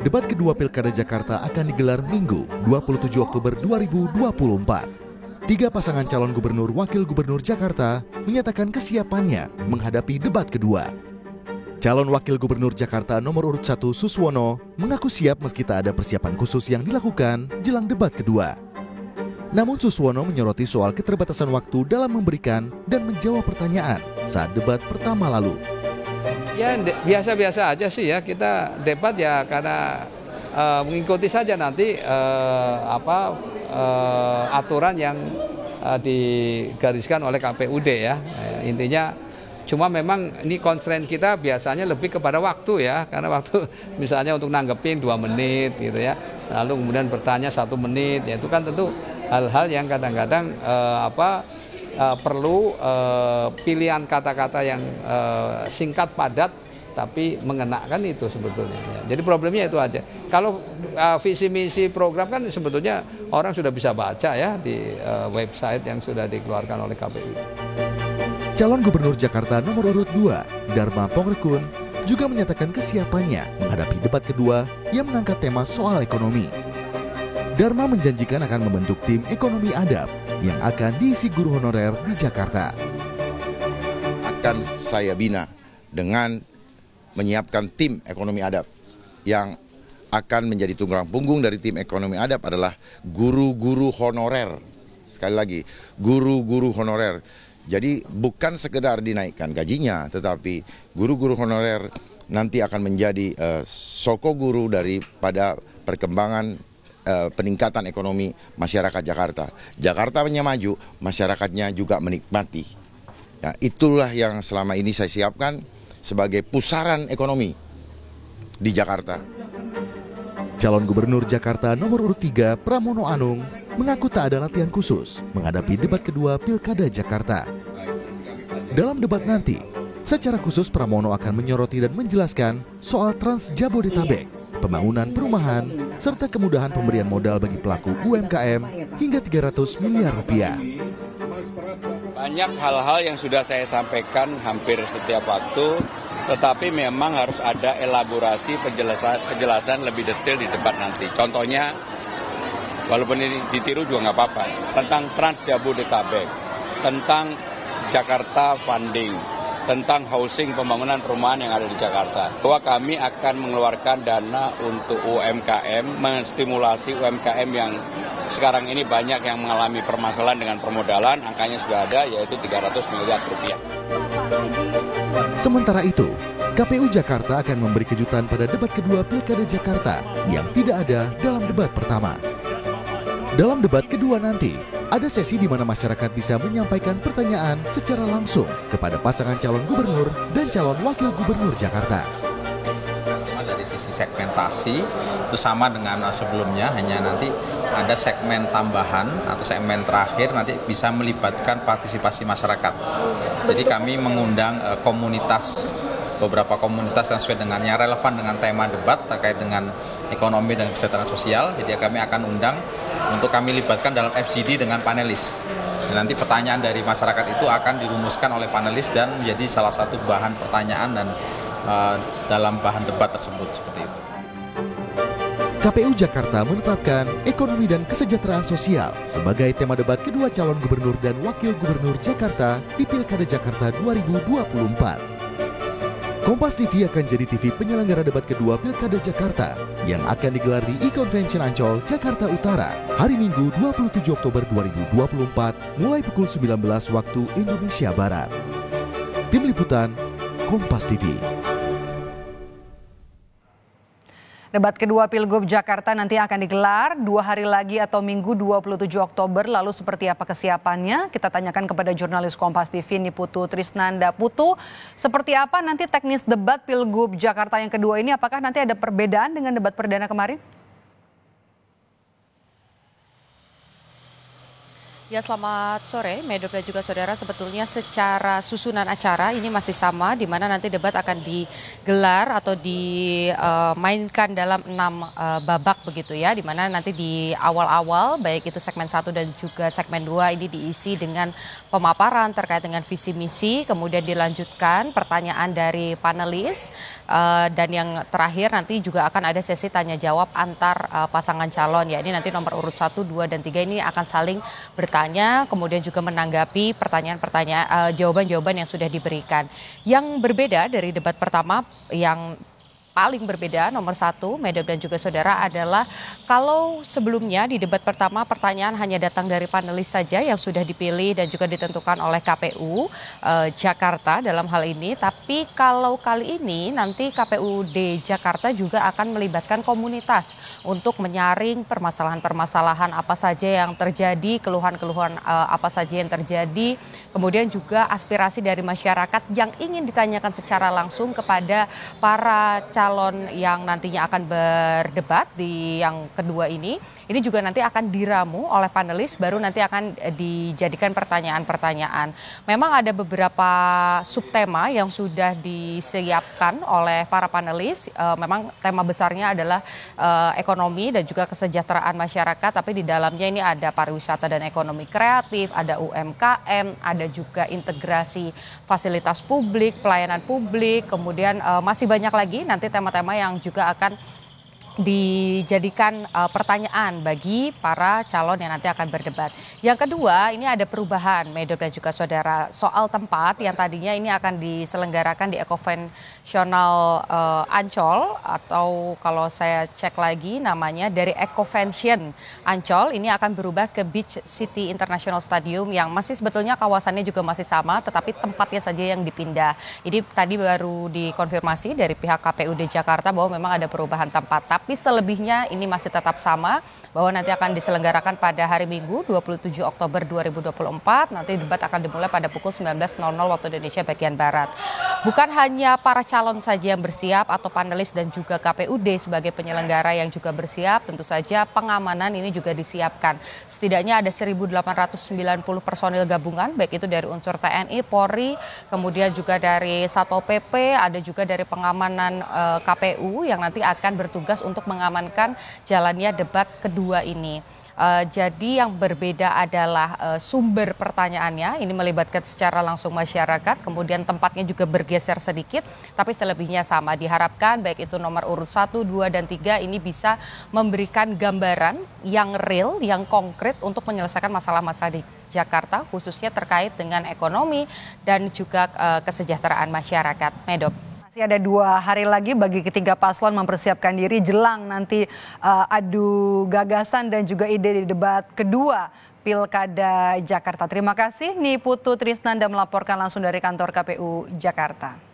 Debat kedua Pilkada Jakarta akan digelar Minggu, 27 Oktober 2024. Tiga pasangan calon gubernur wakil gubernur Jakarta menyatakan kesiapannya menghadapi debat kedua. Calon wakil gubernur Jakarta nomor urut 1 Suswono mengaku siap meski tak ada persiapan khusus yang dilakukan jelang debat kedua. Namun Suswono menyoroti soal keterbatasan waktu dalam memberikan dan menjawab pertanyaan saat debat pertama lalu. Ya biasa-biasa aja sih ya, kita debat ya karena mengikuti saja nanti aturan yang digariskan oleh KPUD ya. Intinya cuma memang ini constraint kita biasanya lebih kepada waktu ya, karena waktu misalnya untuk nanggepin 2 menit gitu ya, lalu kemudian bertanya 1 menit, ya itu kan tentu hal-hal yang kadang-kadang perlu pilihan kata-kata yang singkat padat tapi mengenakan itu sebetulnya. Jadi problemnya itu aja. Kalau visi misi program kan sebetulnya orang sudah bisa baca ya di website yang sudah dikeluarkan oleh KPU. Calon Gubernur Jakarta nomor urut 2, Dharma Pongrekun, juga menyatakan kesiapannya menghadapi debat kedua yang mengangkat tema soal ekonomi. Dharma menjanjikan akan membentuk tim ekonomi adab yang akan diisi guru honorer di Jakarta. Akan saya bina dengan menyiapkan tim ekonomi adab yang akan menjadi tulang punggung dari tim ekonomi adab adalah guru-guru honorer. Sekali lagi, guru-guru honorer. Jadi bukan sekedar dinaikkan gajinya, tetapi guru-guru honorer nanti akan menjadi soko guru daripada perkembangan peningkatan ekonomi masyarakat Jakarta. Jakartanya maju, masyarakatnya juga menikmati. Ya, itulah yang selama ini saya siapkan sebagai pusaran ekonomi di Jakarta. Calon Gubernur Jakarta nomor urut 3, Pramono Anung, mengaku tak ada latihan khusus menghadapi debat kedua Pilkada Jakarta. Dalam debat nanti, secara khusus Pramono akan menyoroti dan menjelaskan soal Trans Jabodetabek, pembangunan perumahan, serta kemudahan pemberian modal bagi pelaku UMKM hingga 300 miliar rupiah. Banyak hal-hal yang sudah saya sampaikan hampir setiap waktu, tetapi memang harus ada elaborasi penjelasan lebih detail di debat nanti. Contohnya, walaupun ini ditiru juga nggak apa-apa, tentang Trans Jabodetabek, tentang Jakarta Funding, tentang housing pembangunan perumahan yang ada di Jakarta. Bahwa kami akan mengeluarkan dana untuk UMKM, menstimulasi UMKM yang sekarang ini banyak yang mengalami permasalahan dengan permodalan, angkanya sudah ada, yaitu 300 miliar rupiah. Sementara itu, KPU Jakarta akan memberi kejutan pada debat kedua Pilkada Jakarta yang tidak ada dalam debat pertama. Dalam debat kedua nanti, ada sesi di mana masyarakat bisa menyampaikan pertanyaan secara langsung kepada pasangan calon gubernur dan calon wakil gubernur Jakarta. Dari sisi segmentasi itu sama dengan sebelumnya, hanya nanti ada segmen tambahan atau segmen terakhir nanti bisa melibatkan partisipasi masyarakat. Jadi kami mengundang beberapa komunitas yang sesuai dengan yang relevan dengan tema debat terkait dengan ekonomi dan kesejahteraan sosial. Jadi kami akan undang untuk kami libatkan dalam FGD dengan panelis. Dan nanti pertanyaan dari masyarakat itu akan dirumuskan oleh panelis dan menjadi salah satu bahan pertanyaan dan dalam bahan debat tersebut seperti itu. KPU Jakarta menetapkan ekonomi dan kesejahteraan sosial sebagai tema debat kedua calon gubernur dan wakil gubernur Jakarta di Pilkada Jakarta 2024. Kompas TV akan jadi TV penyelenggara debat kedua Pilkada Jakarta yang akan digelar di E-Convention Ancol, Jakarta Utara, hari Minggu 27 Oktober 2024 mulai pukul 19 waktu Indonesia Barat. Tim Liputan, Kompas TV. Debat kedua Pilgub Jakarta nanti akan digelar 2 hari lagi atau Minggu 27 Oktober. Lalu seperti apa kesiapannya? Kita tanyakan kepada jurnalis Kompas TV Niputu Trisnanda. Putu, seperti apa nanti teknis debat Pilgub Jakarta yang kedua ini? Apakah nanti ada perbedaan dengan debat perdana kemarin? Ya, selamat sore, Medop dan juga saudara. Sebetulnya secara susunan acara ini masih sama, di mana nanti debat akan digelar atau dimainkan dalam 6 babak begitu ya, di mana nanti di awal-awal baik itu segmen 1 dan juga segmen 2 ini diisi dengan pemaparan terkait dengan visi misi, kemudian dilanjutkan pertanyaan dari panelis, dan yang terakhir nanti juga akan ada sesi tanya jawab antar pasangan calon ya. Ini nanti nomor urut 1, 2, dan 3 ini akan saling bertanya, kemudian juga menanggapi pertanyaan-pertanyaan, jawaban-jawaban yang sudah diberikan. Yang berbeda dari debat pertama, yang paling berbeda nomor 1, Medop dan juga saudara, adalah kalau sebelumnya di debat pertama pertanyaan hanya datang dari panelis saja yang sudah dipilih dan juga ditentukan oleh KPU Jakarta dalam hal ini, tapi kalau kali ini nanti KPUD Jakarta juga akan melibatkan komunitas untuk menyaring permasalahan-permasalahan apa saja yang terjadi, keluhan-keluhan apa saja yang terjadi, kemudian juga aspirasi dari masyarakat yang ingin ditanyakan secara langsung kepada para calon yang nantinya akan berdebat di yang kedua ini juga nanti akan diramu oleh panelis, baru nanti akan dijadikan pertanyaan-pertanyaan. Memang ada beberapa subtema yang sudah disiapkan oleh para panelis. Memang tema besarnya adalah ekonomi dan juga kesejahteraan masyarakat, tapi di dalamnya ini ada pariwisata dan ekonomi kreatif, ada UMKM, ada juga integrasi fasilitas publik, pelayanan publik, kemudian masih banyak lagi nanti tema-tema yang juga akan dijadikan pertanyaan bagi para calon yang nanti akan berdebat. Yang kedua, ini ada perubahan, Medop dan juga saudara, soal tempat yang tadinya ini akan diselenggarakan di Ecoventional Ancol, atau kalau saya cek lagi namanya dari Ecovention Ancol, ini akan berubah ke Beach City International Stadium yang masih sebetulnya kawasannya juga masih sama, tetapi tempatnya saja yang dipindah. Ini tadi baru dikonfirmasi dari pihak KPUD Jakarta bahwa memang ada perubahan tempat. Tapi selebihnya ini masih tetap sama, bahwa nanti akan diselenggarakan pada hari Minggu 27 Oktober 2024. Nanti debat akan dimulai pada pukul 19.00 waktu Indonesia bagian Barat. Bukan hanya para calon saja yang bersiap atau panelis dan juga KPUD sebagai penyelenggara yang juga bersiap, tentu saja pengamanan ini juga disiapkan. Setidaknya ada 1.890 personil gabungan, baik itu dari unsur TNI, Polri, kemudian juga dari Satpol PP, ada juga dari pengamanan KPU yang nanti akan bertugas untuk mengamankan jalannya debat kedua ini. Jadi yang berbeda adalah sumber pertanyaannya, ini melibatkan secara langsung masyarakat, kemudian tempatnya juga bergeser sedikit, tapi selebihnya sama. Diharapkan baik itu nomor urut 1, 2, dan 3 ini bisa memberikan gambaran yang real, yang konkret untuk menyelesaikan masalah-masalah di Jakarta, khususnya terkait dengan ekonomi dan juga kesejahteraan masyarakat. Medop. Masih ada 2 hari lagi bagi ketiga paslon mempersiapkan diri jelang nanti adu gagasan dan juga ide di debat kedua Pilkada Jakarta. Terima kasih Niputu Trisnanda melaporkan langsung dari kantor KPU Jakarta.